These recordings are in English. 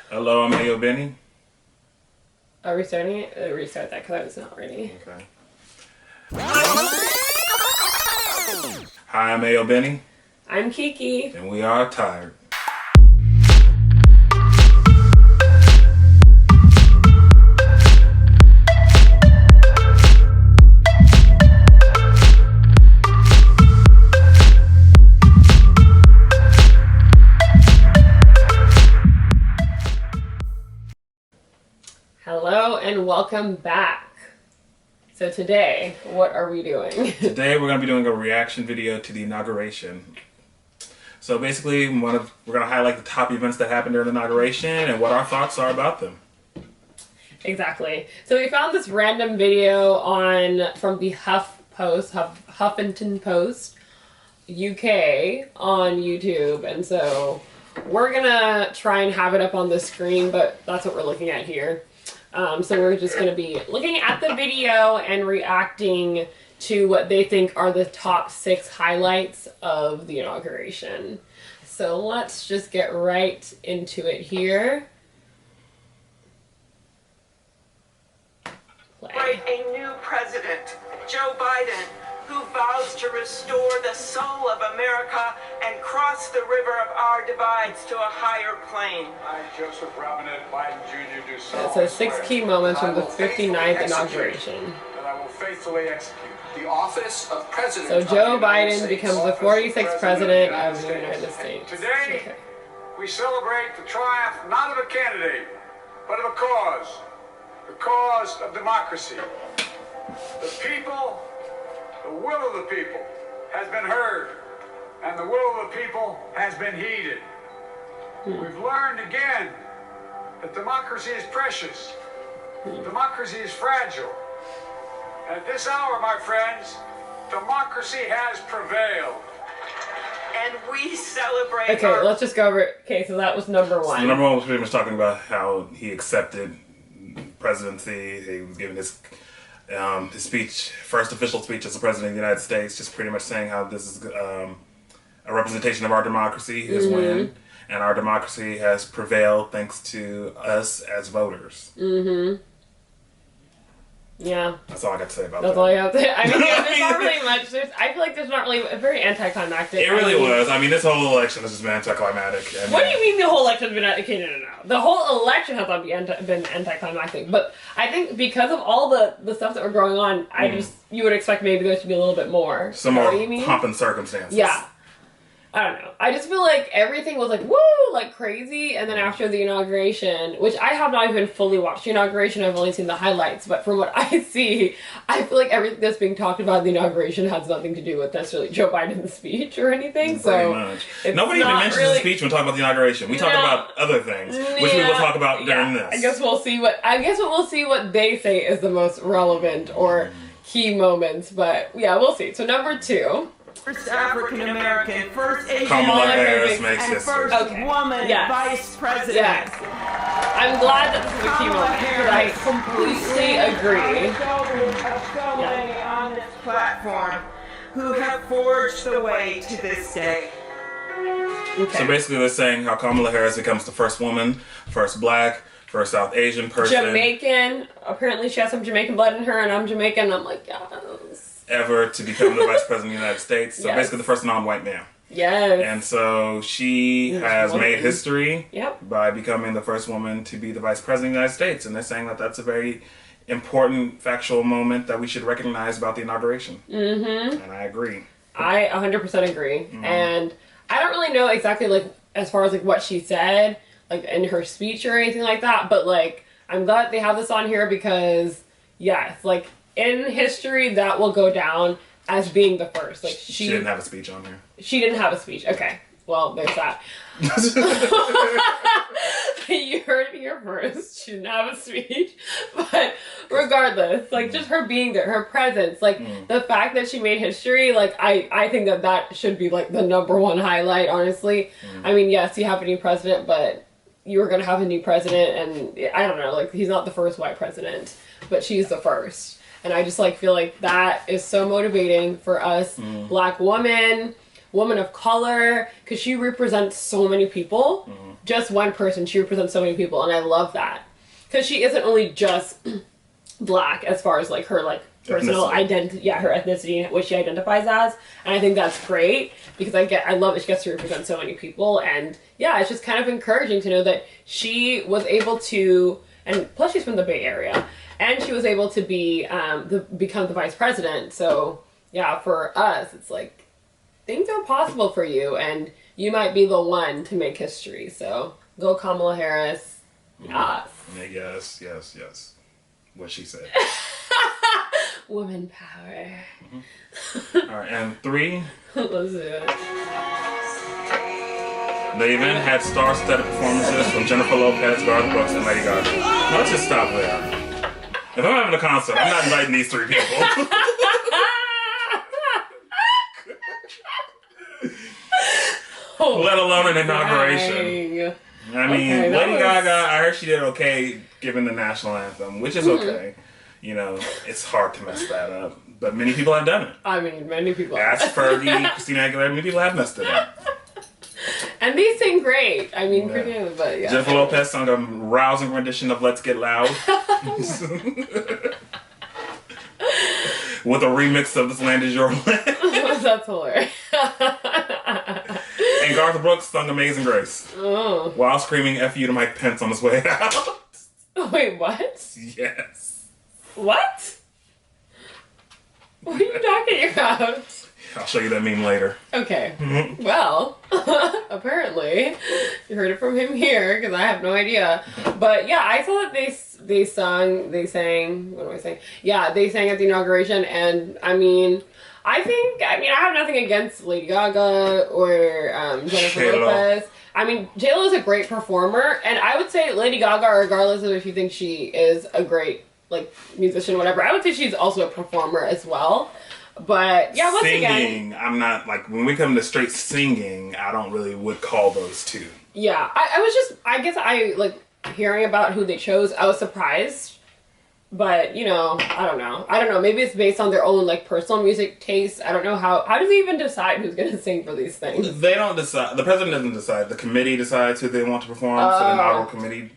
Hello, I'm Ayobennie. Are we starting it? Restart that because I was not ready. Okay. Hi, I'm Ayobennie. I'm Keke. And we are Tirred. Hello and welcome back. So today, what are we doing? Today we're going to be doing a reaction video to the inauguration. So basically, we're going to highlight the top events that happened during the inauguration and what our thoughts are about them. Exactly. So we found this random video from the Huffington Post UK on YouTube, and so we're gonna try and have it up on the screen, but that's what we're looking at here. So we're just going to be looking at the video and reacting to what they think are the top 6 highlights of the inauguration. So let's just get right into it here. Play. A new president, Joe Biden, who vows to restore the soul of America and cross the river of our divides to a higher plane. I, Joseph Robinette Biden Jr. do so. It says 6 key moments from the 59th inauguration. And I will faithfully execute the office of president. So Joe Biden becomes the 46th president of the United States. Today, we celebrate the triumph not of a candidate, but of a cause. The cause of democracy. The people, the will of the people has been heard, and the will of the people has been heeded. We've learned again that democracy is precious. Democracy is fragile. At this hour, my friends, democracy has prevailed. And we celebrate. Okay, let's just go over it. Okay, so that was number 1. So number 1 was pretty much talking about how he accepted presidency. He was giving his speech, first official speech as the president of the United States, just pretty much saying how this is a representation of our democracy, his win, and our democracy has prevailed thanks to us as voters. Yeah. That's all I got to say about that. That's all you have to say. I mean, there's not really much. I feel like there's not really very anticlimactic. It really was. I mean, this whole election has just been anticlimactic. What do you mean the whole election has been anticlimactic? No. The whole election has not been anticlimactic. But I think because of all the stuff that were going on, you would expect maybe there should be a little bit more. Some more pomp and circumstances. Yeah. I don't know. I just feel like everything was like, woo, like crazy. And then after the inauguration, which I have not even fully watched the inauguration, I've only seen the highlights. But from what I see, I feel like everything that's being talked about in the inauguration has nothing to do with necessarily Joe Biden's speech or anything. Pretty much. Nobody even mentions the speech when talking about the inauguration. We talk about other things, which we will talk about during this. I guess we'll see what they say is the most relevant or key moments. But yeah, we'll see. So number 2. First African American, first Asian Kamala Harris American, makes and history. first woman vice president. Yes. I'm glad that this is a key moment because I completely agree. So many on this platform who have forged the way to this day. Okay. So basically they're saying how Kamala Harris becomes the first woman, first black, first South Asian person. Jamaican. Apparently she has some Jamaican blood in her and I'm Jamaican. I'm like, yes. Ever to become the vice president of the United States. So basically the first non-white man. Yes. And so she has made history by becoming the first woman to be the vice president of the United States. And they're saying that that's a very important factual moment that we should recognize about the inauguration. And I agree. I 100% agree. And I don't really know exactly like as far as like what she said like in her speech or anything like that. But like I'm glad they have this on here because yes, like in history, that will go down as being the first. Like she didn't have a speech on here. She didn't have a speech. Okay. Well, there's that. You heard it here first. She didn't have a speech. But regardless, like just her being there, her presence, like the fact that she made history, like I think that should be like the number 1 highlight, honestly. I mean, yes, you have a new president, but you were going to have a new president and I don't know, like he's not the first white president, but she's the first. And I just like feel like that is so motivating for us black women, woman of color, because she represents so many people. Just one person, she represents so many people, and I love that. Because she isn't only just black as far as like her like personal identity, her ethnicity, what she identifies as, and I think that's great because I love that she gets to represent so many people, and yeah, it's just kind of encouraging to know that she was able to, and plus she's from the Bay Area, and she was able to be become the vice president. So yeah, for us, it's like things are possible for you, and you might be the one to make history. So go Kamala Harris. Yes. Yes. What she said. Woman power. All right, and 3. Let's do it. The event had star-studded performances from Jennifer Lopez, Garth Brooks, and Lady Gaga. Now let's just stop there. If I'm having a concert, I'm not inviting these 3 people. Let alone an inauguration. I mean, Lady Gaga, I heard she did okay given the national anthem, which is okay. You know, it's hard to mess that up. But many people have done it. I mean, many people have. Ask Fergie, Christina Aguilera, many people have messed it up. And they sing great. I mean, Christina, but yeah. Jennifer Lopez sung a rousing rendition of Let's Get Loud. With a remix of This Land Is Your Land. That's hilarious. And Garth Brooks sung Amazing Grace. Oh. While screaming F you to Mike Pence on his way out. Wait, what? Yes. What? What are you talking about? I'll show you that meme later. Okay. Well, apparently, you heard it from him here, because I have no idea. But yeah, I saw that they sang, what am I saying? Yeah, they sang at the inauguration, and I mean, I have nothing against Lady Gaga or Jennifer Lopez. I mean, J-Lo is a great performer, and I would say Lady Gaga, regardless of if you think she is a great, like, musician or whatever, I would say she's also a performer as well. But yeah, once again, I'm not like, when we come to straight singing, I don't really would call those 2. Yeah, I guess I like hearing about who they chose. I was surprised, but you know, I don't know. Maybe it's based on their own like personal music taste. I don't know how does he even decide who's gonna sing for these things? They don't decide. The president doesn't decide. The committee decides who they want to perform. So the inaugural committee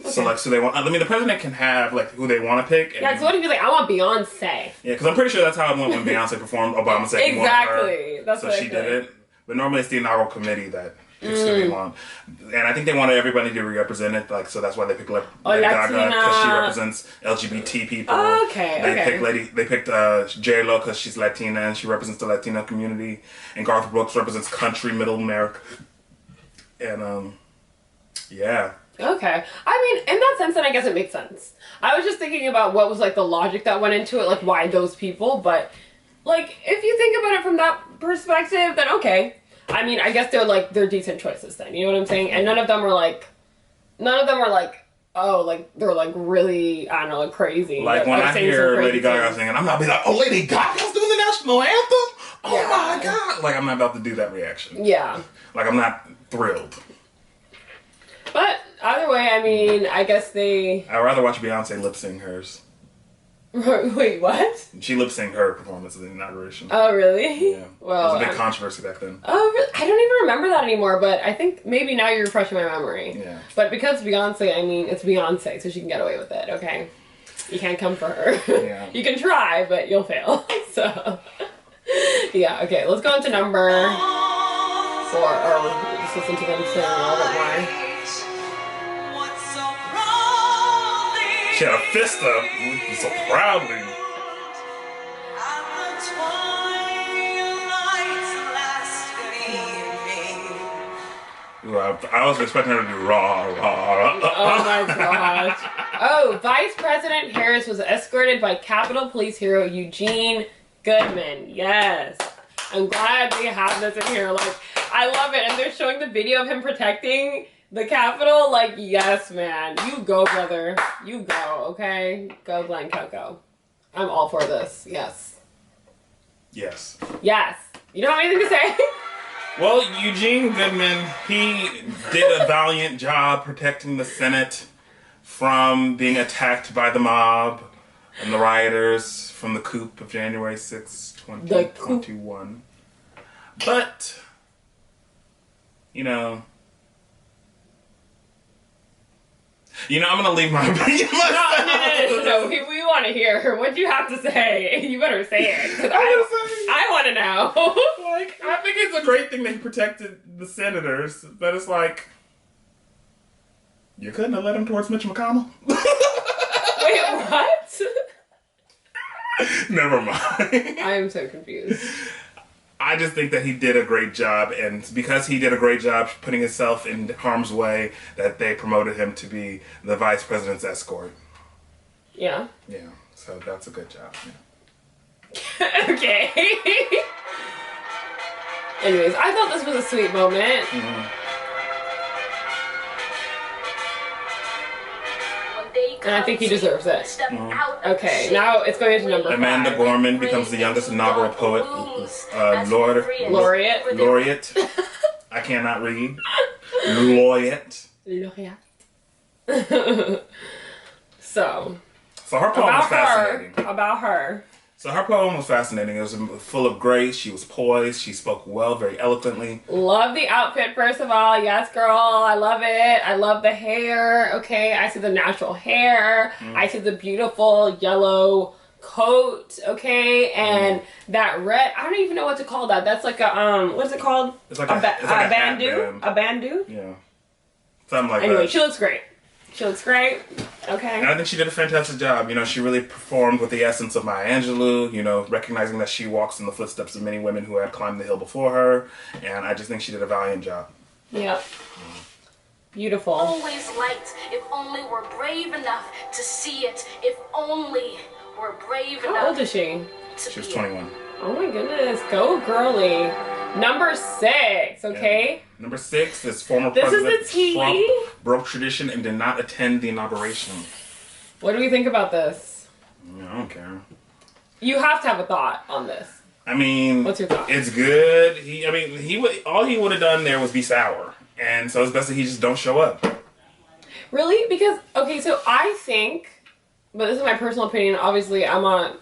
selects who they want. I mean, the president can have like who they want to pick. Yeah, so what if he's like, I want Beyonce? Yeah, because I'm pretty sure that's how it went when Beyonce performed Obama said he wanted her. Exactly. That's so what she did it. But normally it's the inaugural committee that picks who they want. And I think they wanted everybody to be represented, like, so that's why they picked Lady Gaga, because she represents LGBT people. They picked J-Lo because she's Latina and she represents the Latino community. And Garth Brooks represents country, middle America. And, yeah. Okay. I mean, in that sense, then I guess it makes sense. I was just thinking about what was, like, the logic that went into it, like, why those people, but, like, if you think about it from that perspective, then okay. I mean, I guess they're decent choices then, you know what I'm saying? And none of them are like, oh, like, they're like really, I don't know, like crazy. Like when I hear Lady Gaga singing, I'm not be like, oh, Lady Gaga's doing the national anthem? Oh my God. Like, I'm not about to do that reaction. Yeah. Like, I'm not thrilled. But either way, I mean, I guess I'd rather watch Beyonce lip sing hers. Wait, what? She lip synced her performance of the inauguration. Oh, really? Yeah. Well, it was a big controversy back then. Oh, really? I don't even remember that anymore, but I think maybe now you're refreshing my memory. Yeah. But because Beyonce, I mean, it's Beyonce, so she can get away with it, okay? You can't come for her. Yeah. You can try, but you'll fail. So, yeah, okay, let's go into number 4, or just listen to them sing a little bit more. She had a fist up so proudly. Ooh, I was expecting her to do raw. Oh my gosh. Oh, Vice President Harris was escorted by Capitol Police hero Eugene Goodman. Yes. I'm glad we have this in here. Like, I love it. And they're showing the video of him protecting the Capitol. Like, yes, man. You go, brother. You go, okay? Go, Glenn Coco. I'm all for this. Yes. Yes. Yes. You don't have anything to say? Well, Eugene Goodman, he did a valiant job protecting the Senate from being attacked by the mob and the rioters from the coup of January 6, 2021. But, you know, I'm going to leave my opinion myself. No, we want to hear what you have to say. You better say it, because I want to know. Like, I think it's a great thing that he protected the senators, but it's like, you couldn't have led him towards Mitch McConnell? Wait, what? Never mind. I am so confused. I just think that he did a great job, and because he did a great job putting himself in harm's way, that they promoted him to be the vice president's escort. Yeah. Yeah, so that's a good job. Yeah. Okay. Anyways, I thought this was a sweet moment. Mm-hmm. And I think he deserves it. Mm-hmm. Okay, now it's going into number 5. Amanda Gorman becomes the youngest inaugural poet laureate. I cannot read. Laureate. So her poem was fascinating. About her. So her poem was fascinating. It was full of grace. She was poised. She spoke well, very eloquently. Love the outfit, first of all. Yes, girl. I love it. I love the hair. Okay, I see the natural hair. I see the beautiful yellow coat. Okay, and that red. I don't even know what to call that. That's like a what's it called? It's like a bandeau. bandeau. A bandeau. Yeah, something like that. Anyway, she looks great. She looks great. Okay. And I think she did a fantastic job. She really performed with the essence of Maya Angelou, recognizing that she walks in the footsteps of many women who have climbed the hill before her. And I just think she did a valiant job. Yep. Beautiful. Always light, if only we're brave enough to see it. If only we're brave enough. How old is she? She was 21. Oh my goodness. Go girly. Number 6, okay? Yeah. Number 6 is former This President is the tea. Trump broke tradition and did not attend the inauguration. What do we think about this? I don't care. You have to have a thought on this. I mean, what's your thought? It's good. All he would have done there was be sour, and so it's best that he just don't show up. Really? Because so I think, but this is my personal opinion. Obviously, I'm not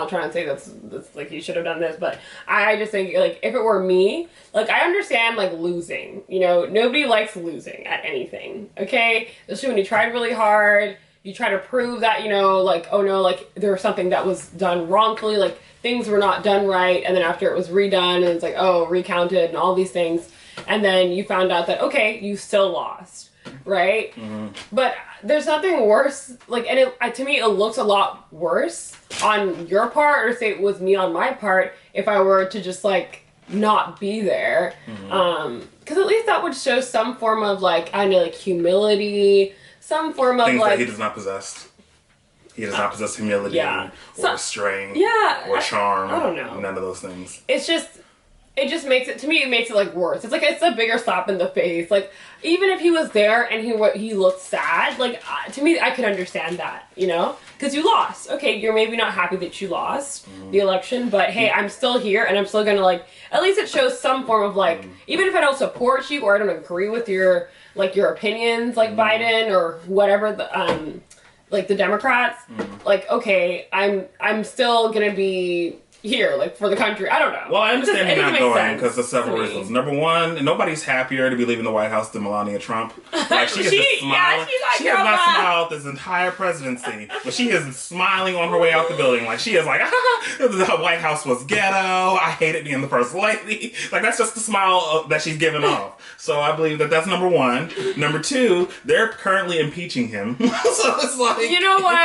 trying to say that's like he should have done this, but I just think like if it were me, like I understand like losing. Nobody likes losing at anything. Okay, especially when you tried really hard. You try to prove that, like, oh no, like there was something that was done wrongfully, like things were not done right, and then after it was redone, and it's like, oh, recounted and all these things, and then you found out that, okay, you still lost, right? Mm-hmm. But there's nothing worse, like, and to me, it looks a lot worse on your part, or say it was me on my part, if I were to just, like, not be there. Mm-hmm. Because at least that would show some form of, like, I don't know, like, humility, some form of, things like... that he does not possess. He does not possess humility or restraint or charm. I don't know. None of those things. It just makes it, to me, it makes it, like, worse. It's like, it's a bigger slap in the face. Like, even if he was there and he looked sad, like, to me, I could understand that, Because you lost. Okay, you're maybe not happy that you lost the election, but hey, I'm still here and I'm still gonna, like, at least it shows some form of, like, even if I don't support you or I don't agree with your opinions, like Biden or whatever, like the Democrats, like, okay, I'm still gonna be here, like, for the country. I don't know. Well, I understand him not going because of several reasons. Number one, nobody's happier to be leaving the White House than Melania Trump. Like, she has not smiled this entire presidency, but she is smiling on her way out the building. Like, she is like, the White House was ghetto. I hated being the first lady. Like, that's just the smile that she's giving off. So I believe that that's number one. Number two, they're currently impeaching him. So it's like... You know what?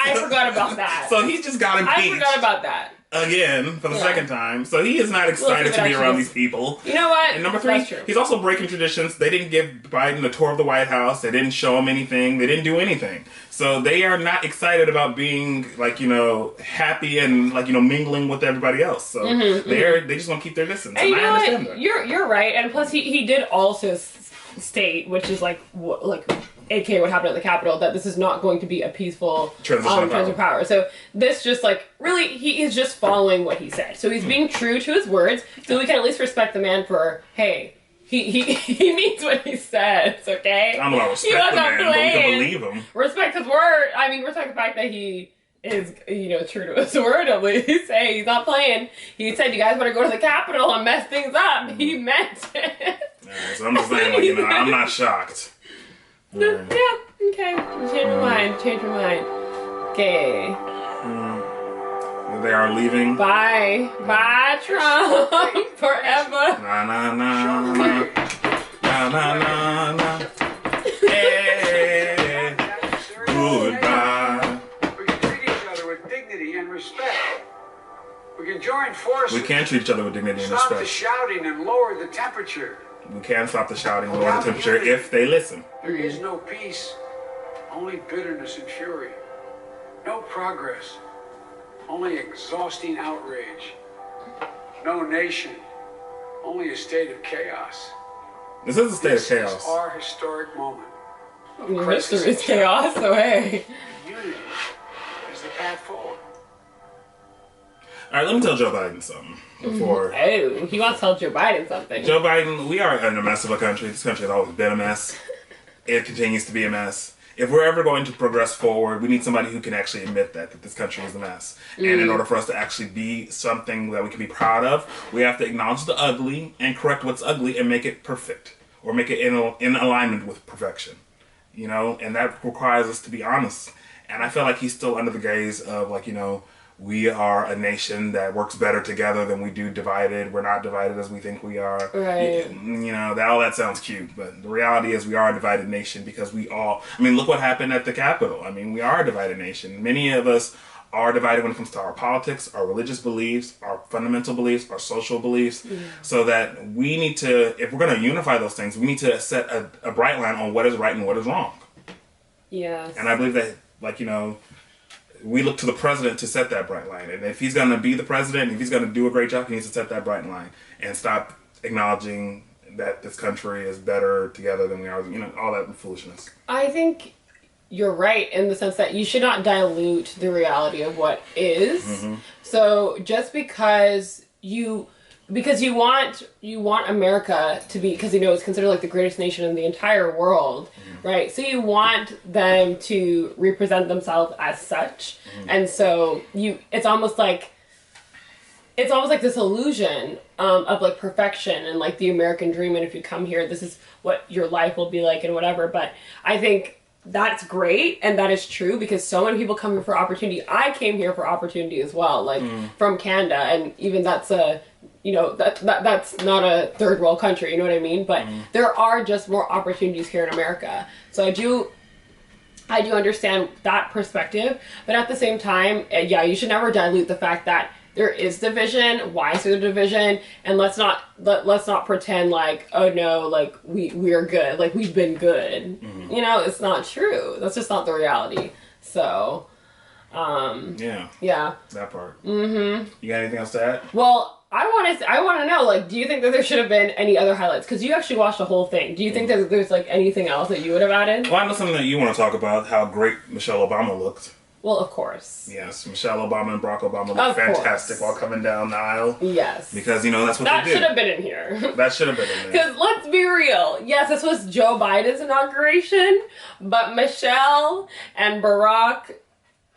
I forgot about that. So he just got impeached. I forgot about that. Again, for the second time. So he is not excited to be around these people. You know what? And number three, he's also breaking traditions. They didn't give Biden a tour of the White House. They didn't show him anything. They didn't do anything. So they are not excited about being, like, happy and, like, mingling with everybody else. So they just want to keep their distance. And I understand that. You're right. And plus, he did also state, which is like aka what happened at the Capitol, that this is not going to be a peaceful transition of power. So this just, like, really, he is just following what he said. So he's being true to his words, so we can at least respect the man for, hey, he means what he says, okay? I don't know about respect the man, but we can believe him. Respect his word. I mean, respect the fact that he is, true to his word at least. Hey, he's not playing. He said, you guys better go to the Capitol and mess things up. He meant it. So I'm just saying, I'm not shocked. Yeah, okay. Change my mind. Okay. They are leaving. Bye, Trump, forever. Na. Hey, goodbye. We can treat each other with dignity and respect. We can join forces. We can treat each other with dignity and Stop the respect. shouting and lower the temperature. We can stop the shouting and lower the temperature if they listen. There is no peace, only bitterness and fury. No progress, only exhausting outrage. No nation, only a state of chaos. This is a state of This chaos. is our historic moment. History is chaos, so hey. Unity is the path forward. All right, let me tell Joe Biden something before. Oh, he wants to tell Joe Biden something. Joe Biden, we are in a mess of a country. This country has always been a mess. It continues to be a mess. If we're ever going to progress forward, we need somebody who can actually admit that this country is a mess. And in order for us to actually be something that we can be proud of, we have to acknowledge the ugly and correct what's ugly and make it perfect. Or make it in alignment with perfection. And that requires us to be honest. And I feel like he's still under the gaze of we are a nation that works better together than we do divided. We're not divided as we think we are. Right. All that sounds cute, but the reality is we are a divided nation because look what happened at the Capitol. We are a divided nation. Many of us are divided when it comes to our politics, our religious beliefs, our fundamental beliefs, our social beliefs, so that we need to, if we're going to unify those things, we need to set a bright line on what is right and what is wrong. Yes. And I believe that, we look to the president to set that bright line. And if he's going to be the president, if he's going to do a great job, he needs to set that bright line and stop acknowledging that this country is better together than we are, all that foolishness. I think you're right in the sense that you should not dilute the reality of what is. Mm-hmm. So just because you want America to be, because it's considered like the greatest nation in the entire world, right? So you want them to represent themselves as such, and so it's almost like this illusion of like perfection and like the American dream, and if you come here, this is what your life will be like and whatever. But I think that's great, and that is true, because so many people come here for opportunity. I came here for opportunity as well, like from Canada, and even that's a that's not a third world country, you know what I mean? But there are just more opportunities here in America. So I do understand that perspective, but at the same time, you should never dilute the fact that there is division. Why is there division? And let's not pretend like, oh no, like we are good, like we've been good. It's not true. That's just not the reality. So yeah, that part. You got anything else to add? Well, I want to know, like, do you think that there should have been any other highlights? Because you actually watched the whole thing. Do you think that there's like anything else that you would have added? Well, I know something that you want to talk about, how great Michelle Obama looked. Well, of course. Yes, Michelle Obama and Barack Obama looked fantastic while coming down the aisle. Yes. Because, that's what that they did. That should have been in here. That should have been in there. Because let's be real. Yes, this was Joe Biden's inauguration, but Michelle and Barack,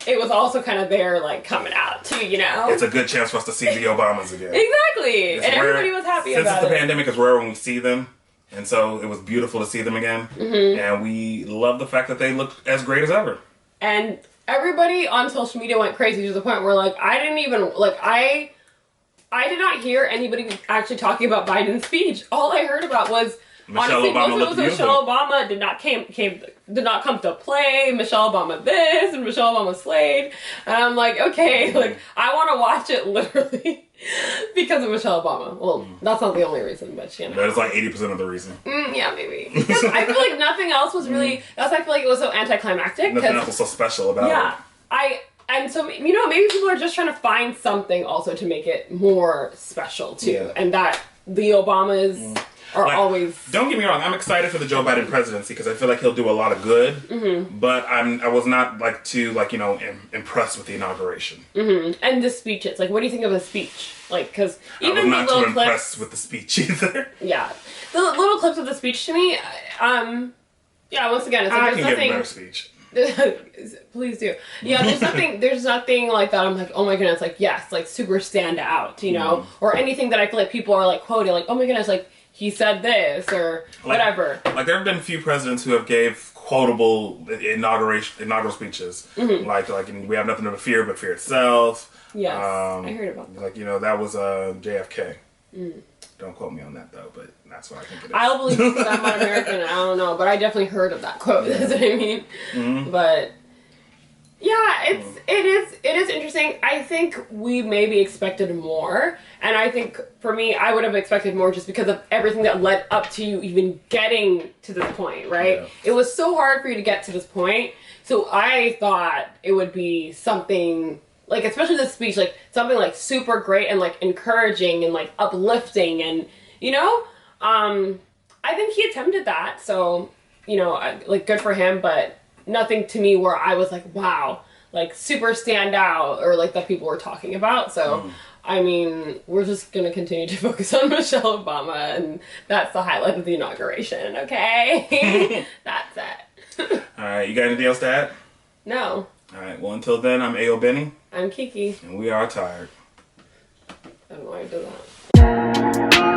it was also kind of there, like, coming out, too, It's a good chance for us to see the Obamas again. Exactly. And everybody was happy about it. Since the pandemic, it's rare when we see them. And so it was beautiful to see them again. And we love the fact that they looked as great as ever. And everybody on social media went crazy to the point where, like, I didn't even, like, I did not hear anybody actually talking about Biden's speech. All I heard about was, Michelle Obama most of it was Michelle Obama did not come to play. Michelle Obama this and Michelle Obama slayed. And I'm like, okay, like I want to watch it literally because of Michelle Obama. Well, that's not the only reason, but That is like 80% of the reason. Yeah, maybe. Because I feel like nothing else was really. That's why I feel like it was so anticlimactic. Nothing else was so special about it. And so, maybe people are just trying to find something also to make it more special too, and that the Obamas. Always. Don't get me wrong. I'm excited for the Joe Biden presidency because I feel like he'll do a lot of good. But I was not too impressed with the inauguration. And the speeches. Like, what do you think of the speech? Like, because even I was not the little too impressed with the speech either. Yeah, the little clips of the speech to me. Once again, it's like I there's can nothing. give a better speech. Please do. Yeah, there's nothing like that. I'm like, oh my goodness, like, yes, like super stand out, you know, or anything that I feel like people are like quoting, like, oh my goodness, like he said this or whatever. Like there have been a few presidents who have gave quotable inaugural speeches, like we have nothing to fear but fear itself. Yes, I heard about that. Like, you know, that was JFK. Don't quote me on that though, but that's what I think it is. I'll believe it because I'm not American. I don't know, but I definitely heard of that quote. That's what I mean. But yeah, it is interesting. I think we maybe expected more, and I think for me, I would have expected more just because of everything that led up to you even getting to this point, right? Yeah. It was so hard for you to get to this point, so I thought it would be something. Like, especially this speech, like, something, like, super great and, like, encouraging and, like, uplifting and, you know? I think he attempted that, so, you know, like, good for him, but nothing to me where I was like, wow, like, super stand out or, like, that people were talking about, so, I mean, we're just gonna continue to focus on Michelle Obama, and that's the highlight of the inauguration, okay? That's it. Alright, you got anything else to add? No. Alright, well, until then, I'm Ayobennie. I'm Keke. And we are tired. I don't know why I did that.